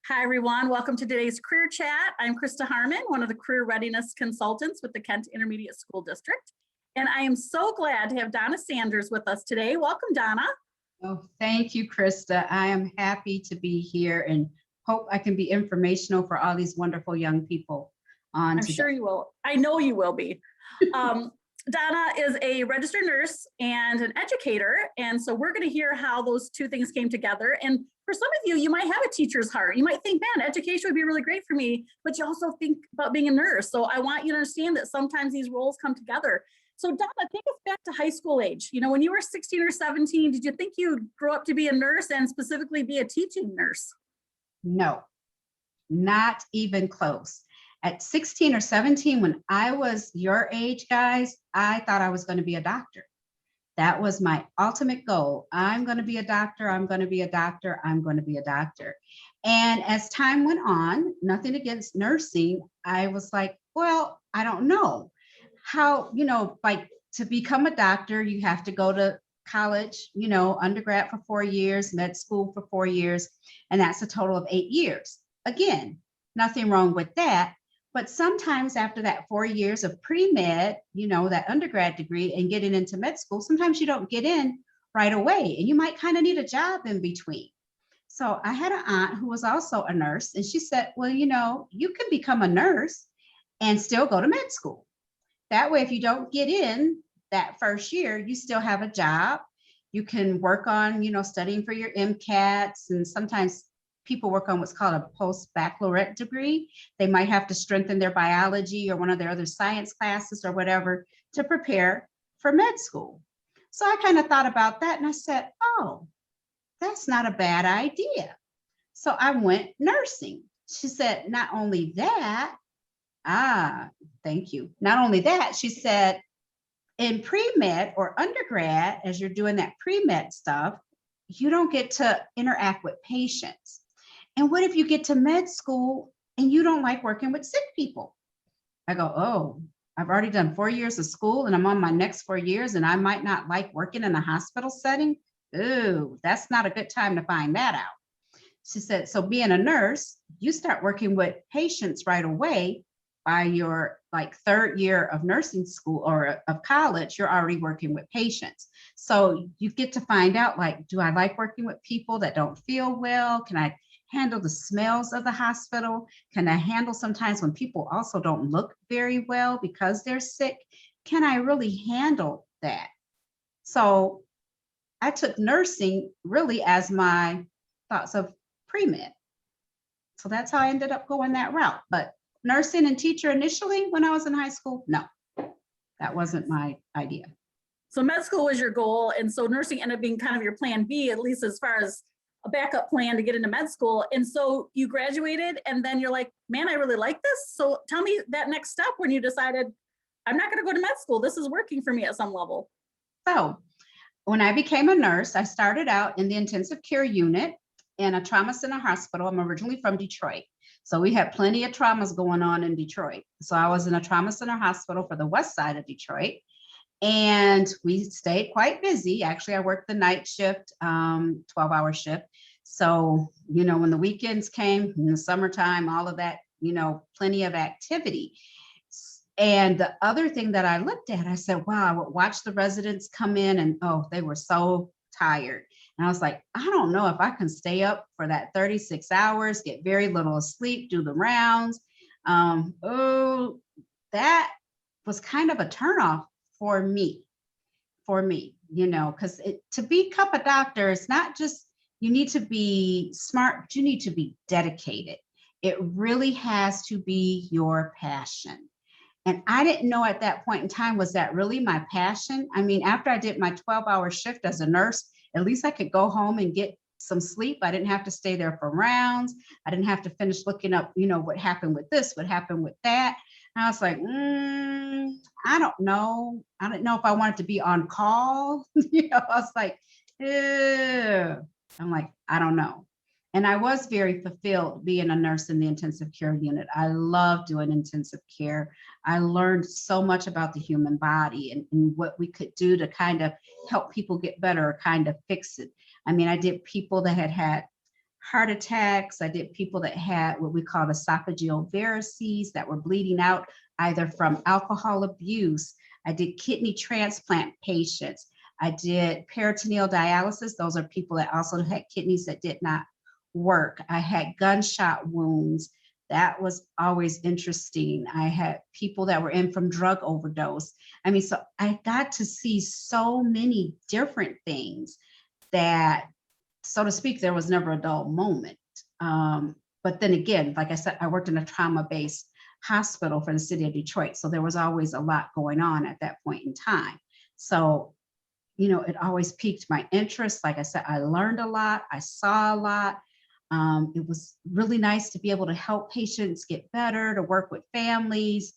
Hi, everyone. Welcome to today's Career Chat. I'm Krista Harmon, one of the Career Readiness Consultants with the Kent Intermediate School District. And I am so glad to have Donna Sanders with us today. Welcome, Donna. Oh, thank you, Krista. I am happy to be here and hope I can be informational for all these wonderful young people on I'm today. sure you will. I know you will be. Donna is a registered nurse and an educator. And so we're going to hear how those two things came together. And for some of you, you might have a teacher's heart. You might think, man, education would be really great for me, but you also think about being a nurse. So I want you to understand that sometimes these roles come together. So Donna, take us back to high school age. You know, when you were 16 or 17, did you think you'd grow up to be a nurse and specifically be a teaching nurse? No, not even close. At 16 or 17, when I was your age, guys, I thought I was going to be a doctor. That was my ultimate goal. I'm going to be a doctor. I'm going to be a doctor. I'm going to be a doctor. And as time went on, nothing against nursing, I was like, well, I don't know how, like to become a doctor, you have to go to college, undergrad for 4 years, med school for 4 years, and that's a total of 8 years. Again, nothing wrong with that. But sometimes after that 4 years of pre-med, that undergrad degree and getting into med school, sometimes you don't get in right away and you might kind of need a job in between. So I had an aunt who was also a nurse and she said, well, you can become a nurse and still go to med school. That way, if you don't get in that first year, you still have a job. You can work on, studying for your MCATs, and sometimes people work on what's called a post-baccalaureate degree. They might have to strengthen their biology or one of their other science classes or whatever to prepare for med school. So I kind of thought about that and I said, oh, that's not a bad idea. So I went nursing. She said, not only that, thank you. Not only that, she said, in pre-med or undergrad, as you're doing that pre-med stuff, you don't get to interact with patients. And what if you get to med school and you don't like working with sick people? I go, oh, I've already done 4 years of school and I'm on my next 4 years and I might not like working in a hospital setting. Ooh, that's not a good time to find that out. She said, so being a nurse, you start working with patients right away. By your third year of nursing school or of college, you're already working with patients. So you get to find out, do I like working with people that don't feel well? Can I handle the smells of the hospital? Can I handle sometimes when people also don't look very well because they're sick? Can I really handle that? So I took nursing really as my thoughts of pre-med. So that's how I ended up going that route. But nursing and teacher initially when I was in high school, no, that wasn't my idea. So med school was your goal. And so nursing ended up being kind of your plan B, at least as far as a backup plan to get into med school. And so you graduated and then you're like, man, I really like this. So tell me that next step when you decided, I'm not going to go to med school. This is working for me at some level. So when I became a nurse, I started out in the intensive care unit in a trauma center hospital. I'm originally from Detroit. So we had plenty of traumas going on in Detroit. So I was in a trauma center hospital for the west side of Detroit. And we stayed quite busy. Actually, I worked the night shift, 12-hour shift. So, when the weekends came, in the summertime, all of that, plenty of activity. And the other thing that I looked at, I said, wow, I would watch the residents come in and, oh, they were so tired. And I was like, I don't know if I can stay up for that 36 hours, get very little sleep, do the rounds. That was kind of a turnoff for me, because to become a doctor, it's not just, you need to be smart, but you need to be dedicated. It really has to be your passion. And I didn't know at that point in time, was that really my passion? I mean, after I did my 12-hour shift as a nurse, at least I could go home and get some sleep. I didn't have to stay there for rounds. I didn't have to finish looking up, what happened with this, what happened with that. And I was like, I don't know. I didn't know if I wanted to be on call. I was like, ew. I'm like, I don't know. And I was very fulfilled being a nurse in the intensive care unit. I love doing intensive care. I learned so much about the human body and what we could do to kind of help people get better or kind of fix it. I mean, I did people that had heart attacks. I did people that had what we call esophageal varices that were bleeding out either from alcohol abuse. I did kidney transplant patients. I did peritoneal dialysis. Those are people that also had kidneys that did not work. I had gunshot wounds. That was always interesting. I had people that were in from drug overdose. I mean, so I got to see so many different things that, so to speak, there was never a dull moment. But then again, like I said, I worked in a trauma-based hospital for the city of Detroit. So there was always a lot going on at that point in time. So, you know, it always piqued my interest. Like I said, I learned a lot. I saw a lot. It was really nice to be able to help patients get better, to work with families.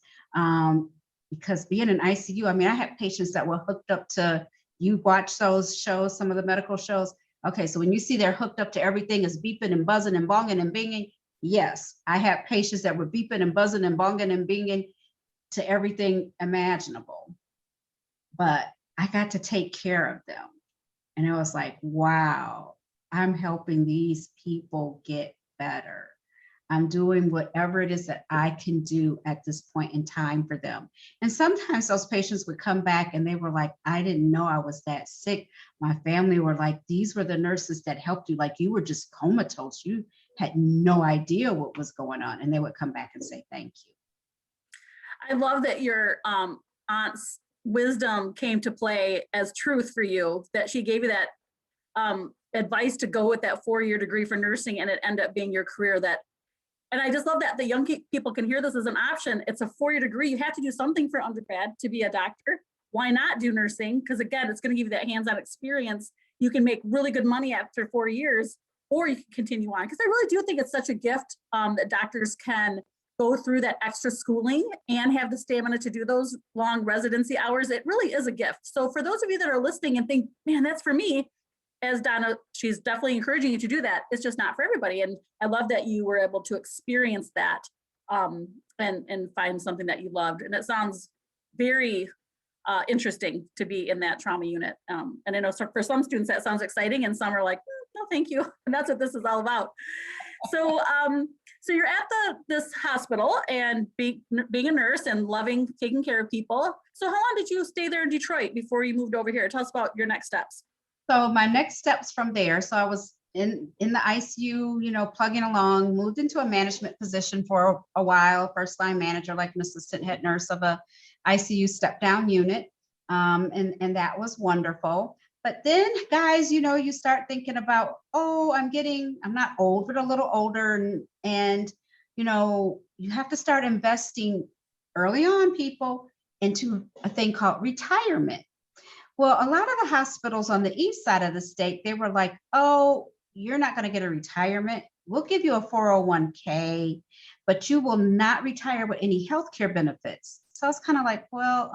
Because being in ICU, I mean, I had patients that were hooked up to, you watch those shows, some of the medical shows. Okay, so when you see they're hooked up to everything is beeping and buzzing and bonging and binging, yes, I had patients that were beeping and buzzing and bonging and binging to everything imaginable. But I got to take care of them. And it was like, wow, I'm helping these people get better. I'm doing whatever it is that I can do at this point in time for them. And sometimes those patients would come back and they were like, I didn't know I was that sick. My family were like, these were the nurses that helped you. Like you were just comatose. You had no idea what was going on. And they would come back and say, thank you. I love that your aunt's wisdom came to play as truth for you, that she gave you that advice to go with that 4-year degree for nursing, and it ended up being your career. That, and I just love that the young people can hear this as an option. It's a 4-year degree. You have to do something for undergrad to be a doctor. Why not do nursing? Because again, it's going to give you that hands-on experience. You can make really good money after 4 years, or you can continue on. Because I really do think it's such a gift that doctors can go through that extra schooling and have the stamina to do those long residency hours. It really is a gift. So for those of you that are listening and think, man, that's for me, as Donna, she's definitely encouraging you to do that. It's just not for everybody. And I love that you were able to experience that and find something that you loved. And it sounds very interesting to be in that trauma unit. And I know for some students that sounds exciting, and some are like, no, thank you. And that's what this is all about. So, so you're at this hospital and being a nurse and loving taking care of people. So how long did you stay there in Detroit before you moved over here? Tell us about your next steps. So my next steps from there, so I was in the ICU, you know, plugging along, moved into a management position for a while, first line manager, like an assistant head nurse of a ICU step down unit. And that was wonderful. But then guys, you know, you start thinking about, oh, I'm not old, but a little older. And, you know, you have to start investing early on, people, into a thing called retirement. Well, a lot of the hospitals on the east side of the state, they were like, oh, you're not going to get a retirement. We'll give you a 401k, but you will not retire with any healthcare benefits. So I was kind of like, well,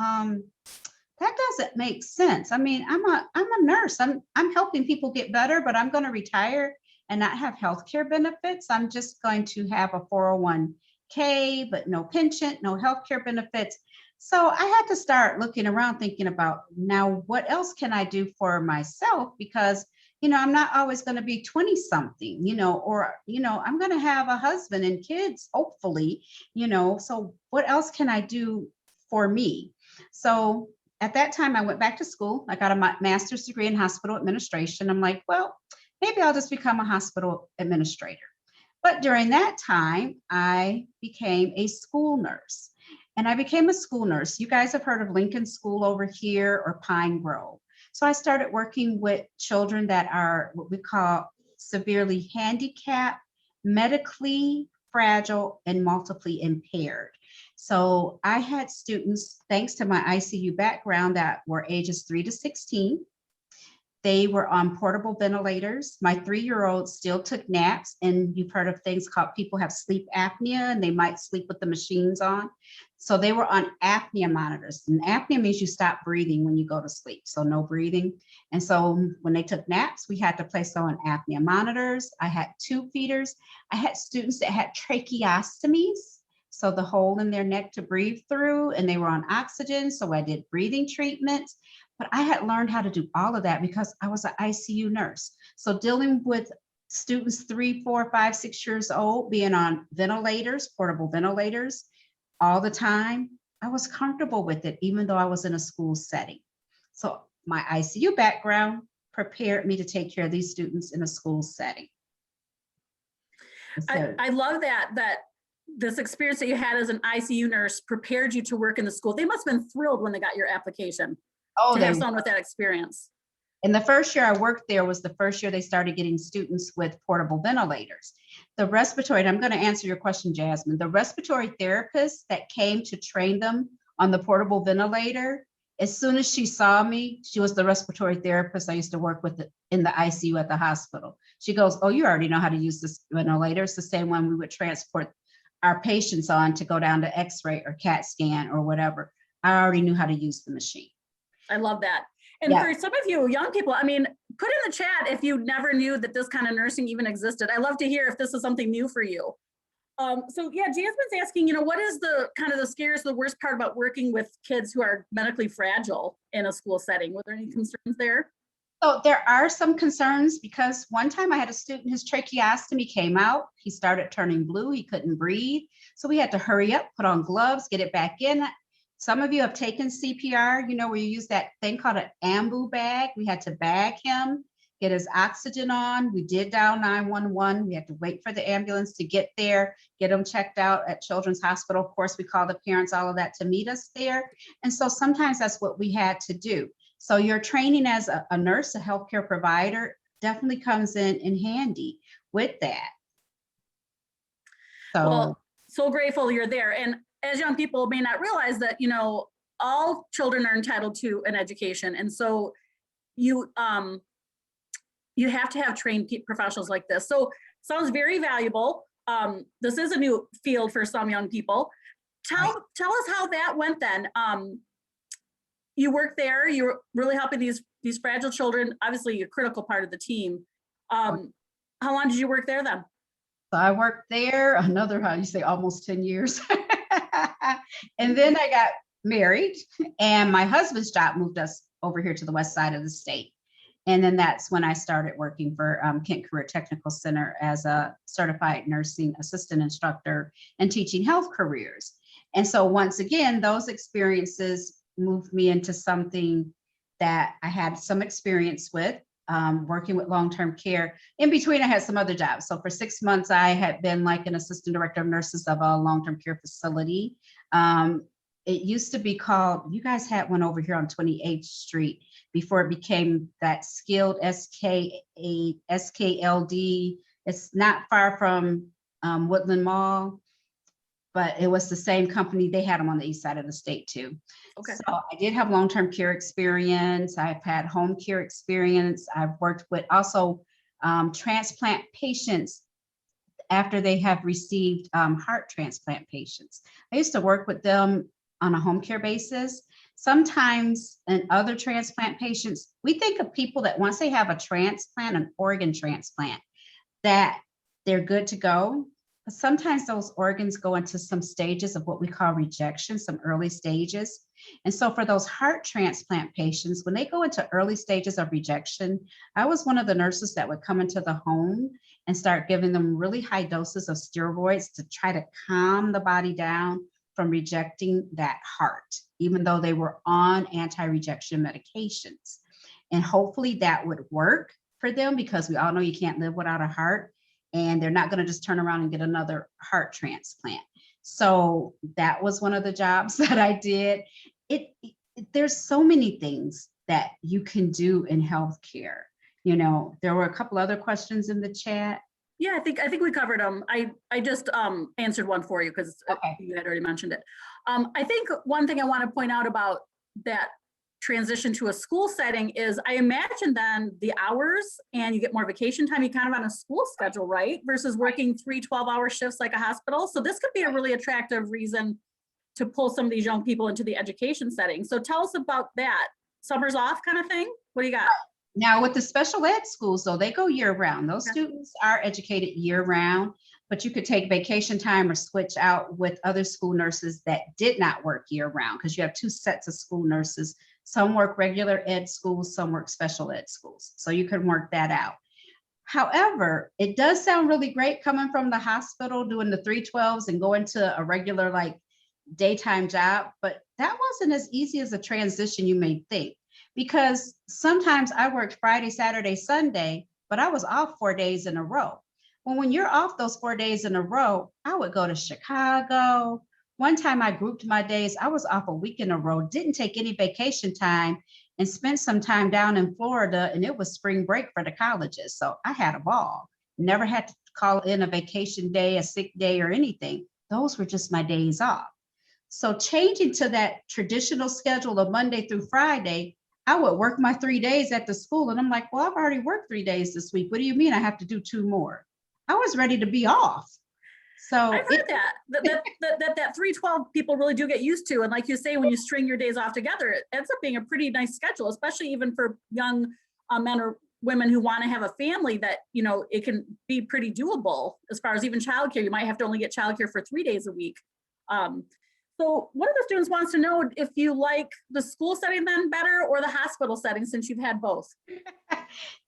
that doesn't make sense. I mean, I'm a nurse. I'm helping people get better, but I'm going to retire and not have healthcare benefits. I'm just going to have a 401k, but no pension, no healthcare benefits. So I had to start looking around, thinking about, now what else can I do for myself? Because, you know, I'm not always going to be 20 something, you know, or, you know, I'm going to have a husband and kids, hopefully, you know, so what else can I do for me? So at that time, I went back to school. I got a master's degree in hospital administration. I'm like, well, maybe I'll just become a hospital administrator. But during that time, I became a school nurse. And I became a school nurse. You guys have heard of Lincoln School over here or Pine Grove. So I started working with children that are what we call severely handicapped, medically fragile, and multiply impaired. So I had students, thanks to my ICU background, that were ages 3 to 16. They were on portable ventilators. My 3-year-old still took naps, and you've heard of things called people have sleep apnea, and they might sleep with the machines on. So they were on apnea monitors, and apnea means you stop breathing when you go to sleep, so no breathing. And so when they took naps, we had to place them on apnea monitors. I had tube feeders. I had students that had tracheostomies, so the hole in their neck to breathe through, and they were on oxygen, so I did breathing treatments. But I had learned how to do all of that because I was an ICU nurse. So dealing with students 3, 4, 5, 6 years old being on ventilators, portable ventilators all the time. I was comfortable with it, even though I was in a school setting. So my ICU background prepared me to take care of these students in a school setting. So, I love that this experience that you had as an ICU nurse prepared you to work in the school. They must have been thrilled when they got your application oh, to they have someone with that experience. And the first year I worked there was the first year they started getting students with portable ventilators. The respiratory, and I'm going to answer your question, Jasmine, the respiratory therapist that came to train them on the portable ventilator, as soon as she saw me, she was the respiratory therapist I used to work with in the ICU at the hospital. She goes, oh, you already know how to use this ventilator. It's the same one we would transport our patients on to go down to X-ray or CAT scan or whatever. I already knew how to use the machine. I love that. And for some of you young people, I mean, put in the chat if you never knew that this kind of nursing even existed. I love to hear if this is something new for you. So yeah, Jasmine's asking, you know, what is the kind of the scariest, the worst part about working with kids who are medically fragile in a school setting? Were there any concerns there? So there are some concerns because one time I had a student, his tracheostomy came out. He started turning blue. He couldn't breathe. So we had to hurry up, put on gloves, get it back in. Some of you have taken CPR, you know, where you use that thing called an ambu bag. We had to bag him, get his oxygen on. We did dial 911. We had to wait for the ambulance to get there, get him checked out at Children's Hospital. Of course, we called the parents, all of that to meet us there. And so sometimes that's what we had to do. So your training as a nurse, a healthcare provider, definitely comes in handy with that. So, well, so grateful you're there. And as young people may not realize that, you know, all children are entitled to an education. And so you have to have trained professionals like this. So sounds very valuable. This is a new field for some young people. Tell us how that went then. You worked there, you were really helping these fragile children, obviously a critical part of the team. How long did you work there then? So I worked there another, how you say, almost 10 years. And then I got married and my husband's job moved us over here to the west side of the state. And then that's when I started working for Kent Career Technical Center as a certified nursing assistant instructor and teaching health careers. And so once again, those experiences moved me into something that I had some experience with, working with long-term care. In between, I had some other jobs. So for 6 months, I had been like an assistant director of nurses of a long-term care facility. It used to be called, you guys had one over here on 28th Street before it became that skilled SKLD. It's not far from Woodland Mall, but it was the same company. They had them on the east side of the state too. Okay. So I did have long-term care experience. I've had home care experience. I've worked with also transplant patients after they have received heart transplant patients. I used to work with them on a home care basis. Sometimes in other transplant patients, we think of people that once they have a transplant, an organ transplant, that they're good to go. But sometimes those organs go into some stages of what we call rejection, some early stages. And so for those heart transplant patients, when they go into early stages of rejection, I was one of the nurses that would come into the home and start giving them really high doses of steroids to try to calm the body down from rejecting that heart, even though they were on anti-rejection medications. And hopefully that would work for them because we all know you can't live without a heart. And they're not going to just turn around and get another heart transplant. So that was one of the jobs that I did. There's so many things that you can do in healthcare. You know, there were a couple other questions in the chat. Yeah, I think we covered them. I just answered one for you because you had already mentioned it. I think one thing I want to point out about that transition to a school setting is I imagine then the hours and you get more vacation time, you kind of on a school schedule, right? Versus working 3 12-hour shifts like a hospital. So this could be a really attractive reason to pull some of these young people into the education setting. So tell us about that. Summers off kind of thing? What do you got? Now with the special ed schools, though, they go year round. Those students are educated year round, but you could take vacation time or switch out with other school nurses that did not work year round because you have 2 sets of school nurses. Some work regular ed schools, some work special ed schools. So you can work that out. However, it does sound really great coming from the hospital, doing the 312s and going to a regular like daytime job, but that wasn't as easy as a transition you may think, because sometimes I worked Friday, Saturday, Sunday, but I was off 4 days in a row. Well, when you're off those 4 days in a row, I would go to Chicago. One time I grouped my days. I was off a week in a row, didn't take any vacation time, and spent some time down in Florida, and it was spring break for the colleges. So I had a ball. Never had to call in a vacation day, a sick day, or anything. Those were just my days off. So changing to that traditional schedule of Monday through Friday, I would work my 3 days at the school. And I'm like, well, I've already worked 3 days this week. What do you mean I have to do 2 more? I was ready to be off. So I've heard that 312 people really do get used to. And like you say, when you string your days off together, it ends up being a pretty nice schedule, especially even for young men or women who want to have a family, that, you know, it can be pretty doable as far as even childcare. You might have to only get childcare for 3 days a week. So one of the students wants to know if you like the school setting then better or the hospital setting, since you've had both.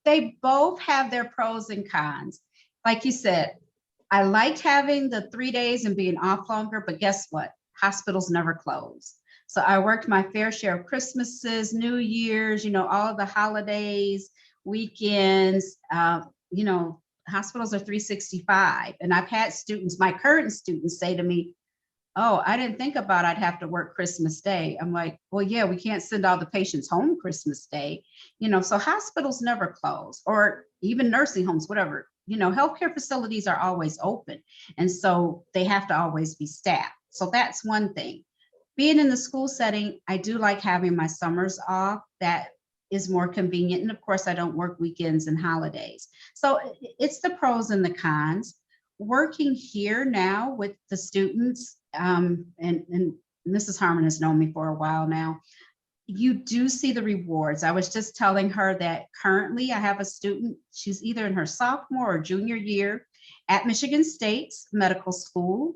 They both have their pros and cons. Like you said, I liked having the 3 days and being off longer, but guess what? Hospitals never close. So I worked my fair share of Christmases, New Year's, you know, all of the holidays, weekends. You know, hospitals are 365. And I've had students, my current students, say to me, oh, I didn't think about I'd have to work Christmas Day. I'm like, well, yeah, we can't send all the patients home Christmas Day. You know, so hospitals never close, or even nursing homes, whatever. You know, healthcare facilities are always open. And so they have to always be staffed. So that's one thing. Being in the school setting, I do like having my summers off. That is more convenient. And of course, I don't work weekends and holidays. So it's the pros and the cons. Working here now with the students, and Mrs. Harmon has known me for a while now, you do see the rewards. I was just telling her that currently I have a student, she's either in her sophomore or junior year at Michigan State's medical school.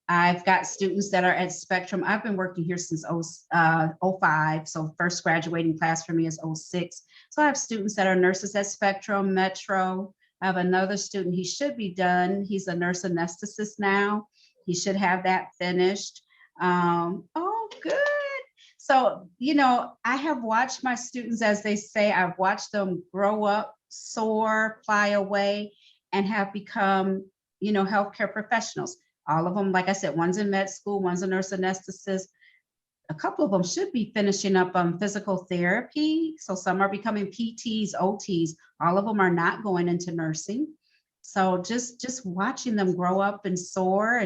I've got students that are at Spectrum. I've been working here since 05, so first graduating class for me is 06. So I have students that are nurses at Spectrum, Metro. I have another student, he should be done. He's a nurse anesthetist now. He should have that finished. Oh, good. So, you know, I have watched my students, as they say, I've watched them grow up, soar, fly away, and have become, you know, healthcare professionals. All of them, like I said, one's in med school, one's a nurse anesthetist. A couple of them should be finishing up physical therapy. So some are becoming PTs, OTs. All of them are not going into nursing. So just watching them grow up and soar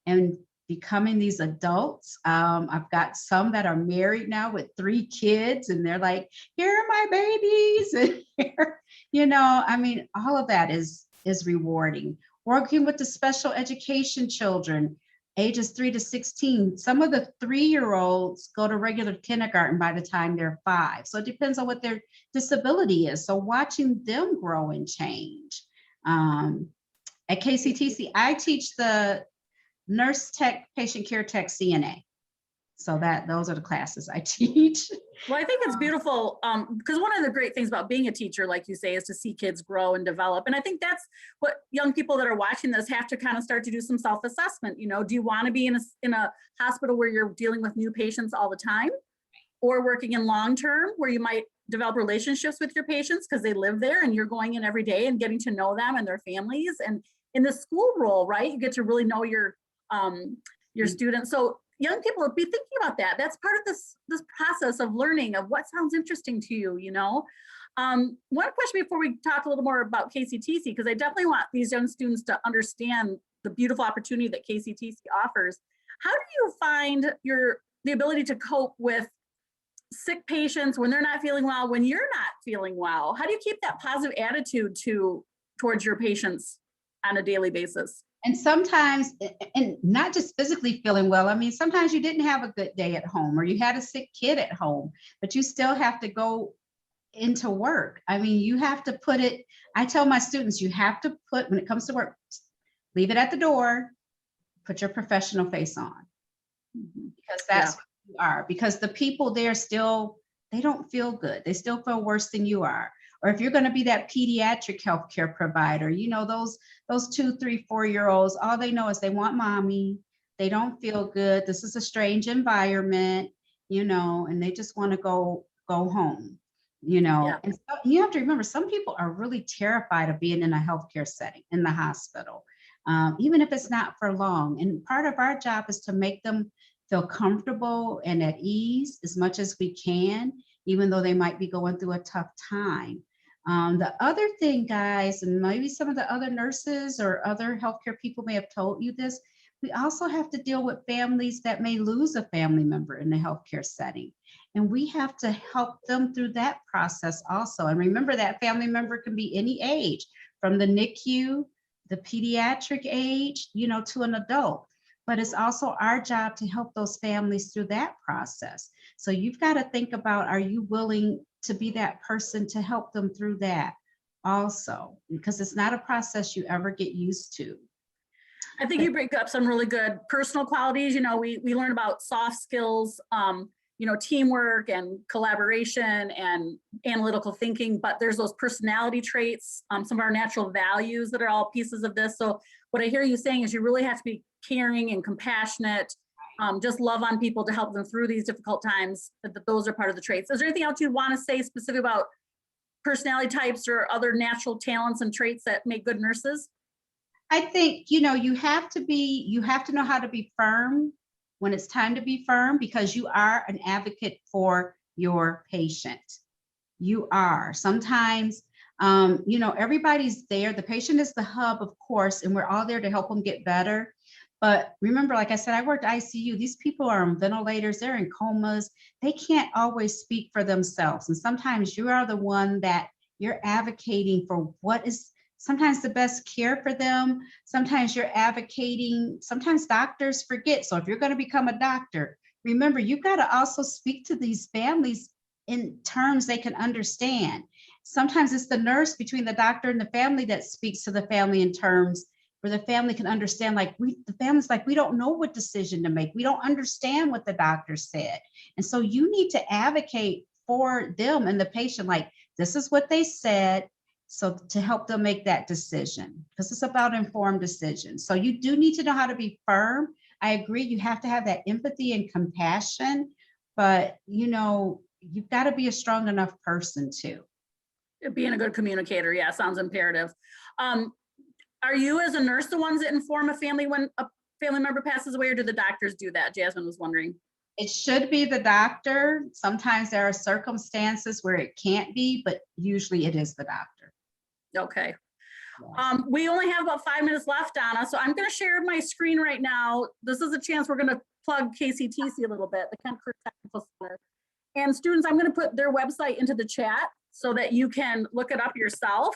and becoming these adults. I've got some that are married now with 3 kids, and they're like, here are my babies. And here, you know, I mean, all of that is rewarding. Working with the special education children, ages 3 to 16. Some of the 3-year-olds go to regular kindergarten by the time they're 5. So it depends on what their disability is. So watching them grow and change. At KCTC, I teach the nurse tech, patient care tech, CNA. So those are the classes I teach. Well, I think it's beautiful because one of the great things about being a teacher, like you say, is to see kids grow and develop. And I think that's what young people that are watching this have to kind of start to do some self-assessment. You know, do you want to be in a hospital where you're dealing with new patients all the time, or working in long-term where you might develop relationships with your patients because they live there and you're going in every day and getting to know them and their families. And in the school role, right, you get to really know your students. So young people would be thinking about that. That's part of this process of learning of what sounds interesting to you, you know. One question before we talk a little more about KCTC, because I definitely want these young students to understand the beautiful opportunity that KCTC offers. How do you find the ability to cope with sick patients when they're not feeling well, when you're not feeling well? How do you keep that positive attitude towards your patients on a daily basis? And sometimes, and not just physically feeling well, I mean, sometimes you didn't have a good day at home, or you had a sick kid at home, but you still have to go into work. I mean, you have to put it, I tell my students, you have to put, when it comes to work, leave it at the door, put your professional face on, because that's what you are. Because the people there still, they don't feel good. They still feel worse than you are. Or if you're going to be that pediatric healthcare provider, you know, those 2, 3, 4-year-olds, all they know is they want mommy. They don't feel good. This is a strange environment, you know, and they just want to go home, you know. Yeah. And so you have to remember, some people are really terrified of being in a healthcare setting, in the hospital, even if it's not for long. And part of our job is to make them feel comfortable and at ease as much as we can, even though they might be going through a tough time. The other thing, guys, and maybe some of the other nurses or other healthcare people may have told you this, we also have to deal with families that may lose a family member in the healthcare setting. And we have to help them through that process also. And remember, that family member can be any age, from the NICU, the pediatric age, you know, to an adult. But it's also our job to help those families through that process. So you've got to think about, are you willing to be that person to help them through that also? Because it's not a process you ever get used to. I think you bring up some really good personal qualities. You know, we learn about soft skills, you know, teamwork and collaboration and analytical thinking, but there's those personality traits, some of our natural values that are all pieces of this. So what I hear you saying is you really have to be caring and compassionate, just love on people to help them through these difficult times, that those are part of the traits. Is there anything else you want to say specific about personality types or other natural talents and traits that make good nurses? I think, you know, you have to know how to be firm when it's time to be firm, because you are an advocate for your patient. You are. Sometimes, you know, everybody's there. The patient is the hub, of course, and we're all there to help them get better. But remember, like I said, I worked ICU. These people are on ventilators. They're in comas. They can't always speak for themselves. And sometimes you are the one that you're advocating for what is sometimes the best care for them. Sometimes you're advocating, sometimes doctors forget. So if you're going to become a doctor, remember, you've got to also speak to these families in terms they can understand. Sometimes it's the nurse between the doctor and the family that speaks to the family in terms where the family can understand, like the family's like, we don't know what decision to make. We don't understand what the doctor said. And so you need to advocate for them and the patient, like, this is what they said. So to help them make that decision, because it's about informed decisions. So you do need to know how to be firm. I agree. You have to have that empathy and compassion, but you know, you've got to be a strong enough person too. Being a good communicator. Yeah. Sounds imperative. Are you as a nurse the ones that inform a family when a family member passes away, or do the doctors do that? Jasmine was wondering. It should be the doctor. Sometimes there are circumstances where it can't be, but usually it is the doctor. Okay. Yes. We only have about 5 minutes left, Donna, so I'm going to share my screen right now. This is a chance we're going to plug KCTC a little bit, the Kent Career Technical Center. And students, I'm going to put their website into the chat so that you can look it up yourself.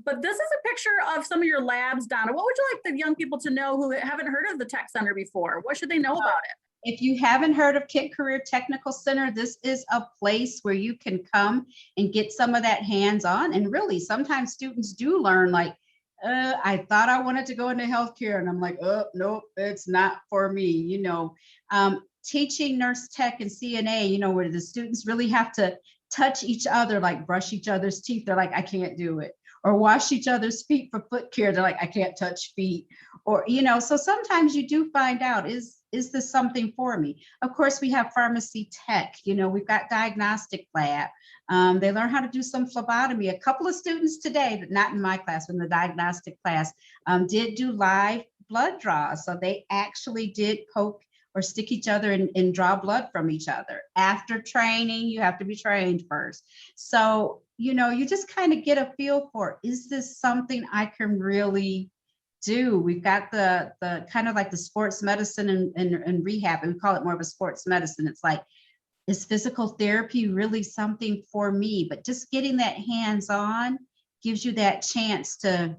But this is a picture of some of your labs, Donna. What would you like the young people to know who haven't heard of the Tech Center before? What should they know about it? If you haven't heard of Kent Career Technical Center, this is a place where you can come and get some of that hands-on. And really, sometimes students do learn, like, I thought I wanted to go into healthcare, and I'm like, oh, nope, it's not for me. You know, teaching nurse tech and CNA, you know, where the students really have to touch each other, like brush each other's teeth. They're like, I can't do it. Or wash each other's feet for foot care. They're like, I can't touch feet. Or, you know, so sometimes you do find out, is this something for me? Of course, we have pharmacy tech, you know, we've got diagnostic lab. They learn how to do some phlebotomy. A couple of students today, but not in my class, but in the diagnostic class, did do live blood draws. So they actually did poke or stick each other and draw blood from each other. After training, you have to be trained first. So, you know, you just kind of get a feel for, is this something I can really do? We've got the kind of like the sports medicine and rehab, and we call it more of a sports medicine. It's like, is physical therapy really something for me? But just getting that hands-on gives you that chance to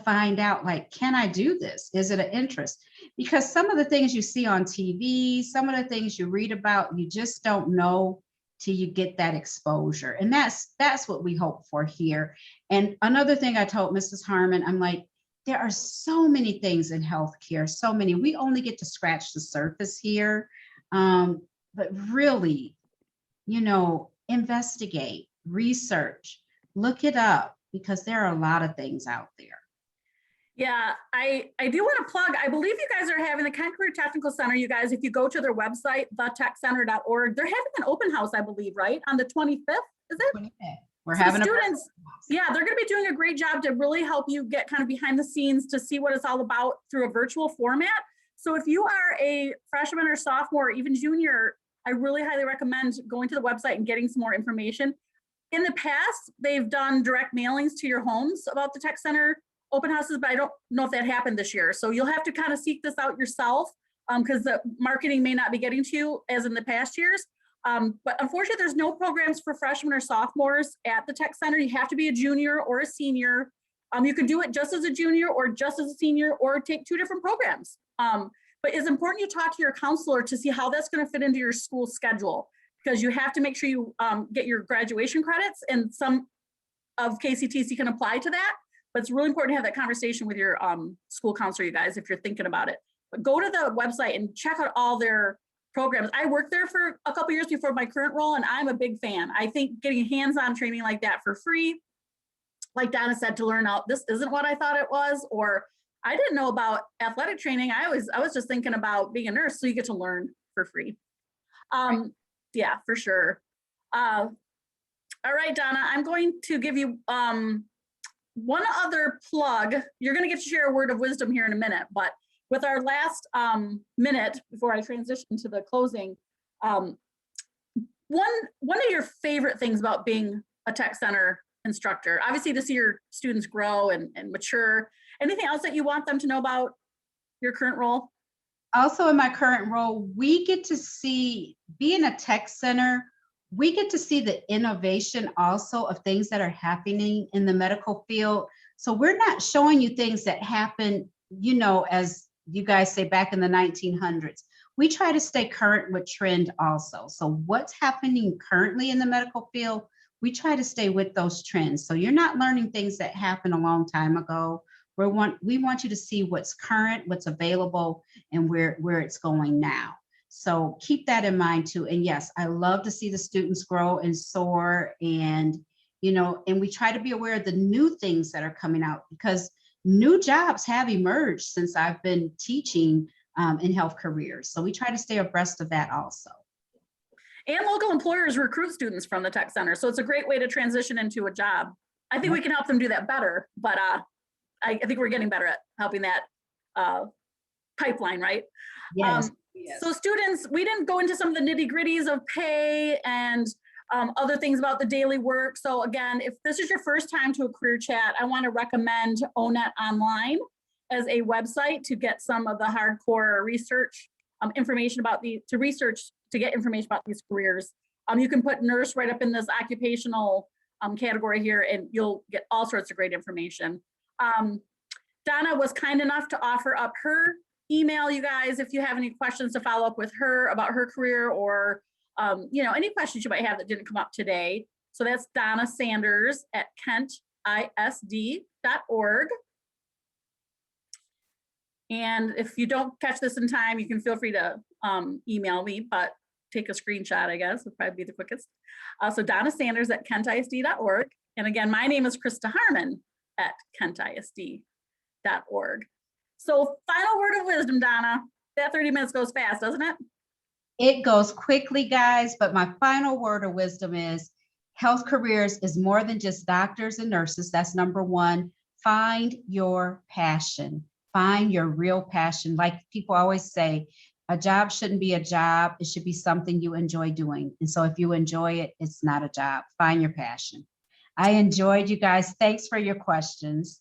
find out, like, can I do this? Is it an interest? Because some of the things you see on TV, some of the things you read about, you just don't know till you get that exposure. And that's what we hope for here. And another thing I told Mrs. Harmon, I'm like, there are so many things in healthcare, so many. We only get to scratch the surface here. But really, you know, investigate, research, look it up because there are a lot of things out there. Yeah, I do want to plug, I believe you guys are having the Kent Career Technical Center, you guys, if you go to their website, thetechcenter.org, they're having an open house, I believe, right? On the 25th, is it? 25th. We're So having students, yeah, they're going to be doing a great job to really help you get kind of behind the scenes to see what it's all about through a virtual format. So if you are a freshman or sophomore, or even junior, I really highly recommend going to the website and getting some more information. In the past, they've done direct mailings to your homes about the Tech Center open houses, but I don't know if that happened this year. So you'll have to kind of seek this out yourself because the marketing may not be getting to you as in the past years. But unfortunately, there's no programs for freshmen or sophomores at the Tech Center. You have to be a junior or a senior. You can do it just as a junior or just as a senior or take two different programs. But it's important you talk to your counselor to see how that's going to fit into your school schedule because you have to make sure you get your graduation credits, and some of KCTC can apply to that. But it's really important to have that conversation with your school counselor, you guys, if you're thinking about it. But go to the website and check out all their programs. I worked there for a couple years before my current role, and I'm a big fan. I think getting hands-on training like that for free, like Donna said, to learn out, this isn't what I thought it was, or I didn't know about athletic training. I was just thinking about being a nurse, so you get to learn for free. Yeah, for sure. All right, Donna, I'm going to give you one other plug. You're going to get to share a word of wisdom here in a minute, but with our last minute before I transition to the closing, one of your favorite things about being a Tech Center instructor, obviously to see your students grow and mature, anything else that you want them to know about your current role? Also in my current role, we get to see, being a Tech Center, we get to see the innovation also of things that are happening in the medical field. So we're not showing you things that happen, you know, as you guys say, back in the 1900s. We try to stay current with trend also. So what's happening currently in the medical field, we try to stay with those trends. So you're not learning things that happened a long time ago. We want you to see what's current, what's available, and where it's going now. So keep that in mind too. And yes, I love to see the students grow and soar, and you know, and we try to be aware of the new things that are coming out because new jobs have emerged since I've been teaching in health careers. So we try to stay abreast of that also. And local employers recruit students from the Tech Center. So it's a great way to transition into a job. I think we can help them do that better, but I think we're getting better at helping that pipeline, right? Yes. Yes. So students, we didn't go into some of the nitty gritties of pay and other things about the daily work. So again, if this is your first time to a career chat, I want to recommend ONET Online as a website to get some of the hardcore research information about to get information about these careers. You can put nurse right up in this occupational category here, and you'll get all sorts of great information. Donna was kind enough to offer up her email, you guys, if you have any questions to follow up with her about her career or you know, any questions you might have that didn't come up today. So that's Donna Sanders at kentisd.org. And if you don't catch this in time, you can feel free to email me, but take a screenshot, I guess, would probably be the quickest. So Donna Sanders at kentisd.org. And again, my name is Krista Harmon at kentisd.org. So final word of wisdom, Donna. That 30 minutes goes fast, doesn't it? It goes quickly, guys, but my final word of wisdom is health careers is more than just doctors and nurses. That's number one. Find your passion. Find your real passion. Like people always say, a job shouldn't be a job. It should be something you enjoy doing. And so if you enjoy it, it's not a job. Find your passion. I enjoyed you guys. Thanks for your questions.